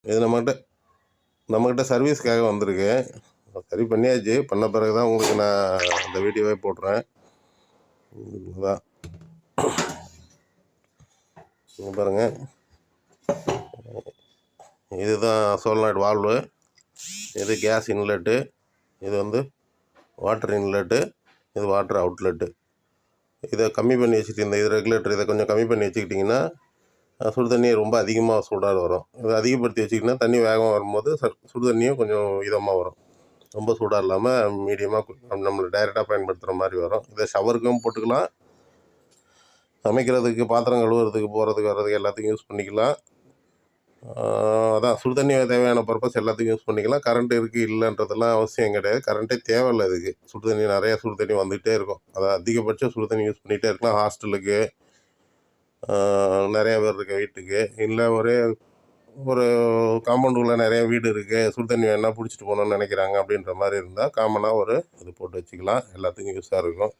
இது நம்மக்கிட்ட சர்வீஸ்க்காக வந்திருக்கு. சரி பண்ணியாச்சு. பண்ண பிறகு தான் உங்களுக்கு நான் அந்த வீடியோவே போடுறேன். அதான் இங்கே பாருங்கள், இதுதான் சோலனாய்டு வால்வு, இது கேஸ் இன்லெட்டு, இது வந்து வாட்டர் இன்லெட்டு, இது வாட்டர் அவுட்லெட்டு. இதை கம்மி பண்ணி வச்சுக்கிட்டு இது ரெகுலேட்டர் இதை கொஞ்சம் கம்மி பண்ணி வச்சுக்கிட்டிங்கன்னா சுடு தண்ணி ரொம்ப அதிகமாக சூடாக வரும். இதை அதிகப்படுத்தி வச்சுக்கிட்டிங்கன்னா தண்ணி வேகமாக வரும்போது சுடு தண்ணியும் கொஞ்சம் இதமாக வரும். ரொம்ப சூடாக இல்லாமல் மீடியமாக நம்மளை டைரெக்டாக பயன்படுத்துகிற மாதிரி வரும். இதை ஷவருக்கும் போட்டுக்கலாம், சமைக்கிறதுக்கு, பாத்திரம் கழுவுறதுக்கு, போகிறதுக்கு வர்றதுக்கு எல்லாத்துக்கும் யூஸ் பண்ணிக்கலாம். அதான் சுடு தண்ணி தேவையான பர்பஸ் எல்லாத்துக்கும் யூஸ் பண்ணிக்கலாம். கரண்ட்டு இருக்குது இல்லைன்றதெல்லாம் அவசியம் கிடையாது. கரண்ட்டே தேவையில்லை இதுக்கு. சுடு தண்ணி நிறையா சுடு தண்ணி வந்துகிட்டே இருக்கும். அதை அதிகபட்சம் சுடு தண்ணி யூஸ் பண்ணிகிட்டே இருக்கலாம். ஹாஸ்டலுக்கு, நிறையா பேர் இருக்க வீட்டுக்கு, இல்லை ஒரு காம்பவுண்டுக்குள்ளே நிறைய வீடு இருக்குது, சுடு தண்ணி வேணால் பிடிச்சிட்டு போகணுன்னு நினைக்கிறாங்க அப்படின்ற மாதிரி இருந்தால் காமனாக இது போட்டு வச்சுக்கலாம். எல்லாத்துக்கும் யூஸாக இருக்கும்.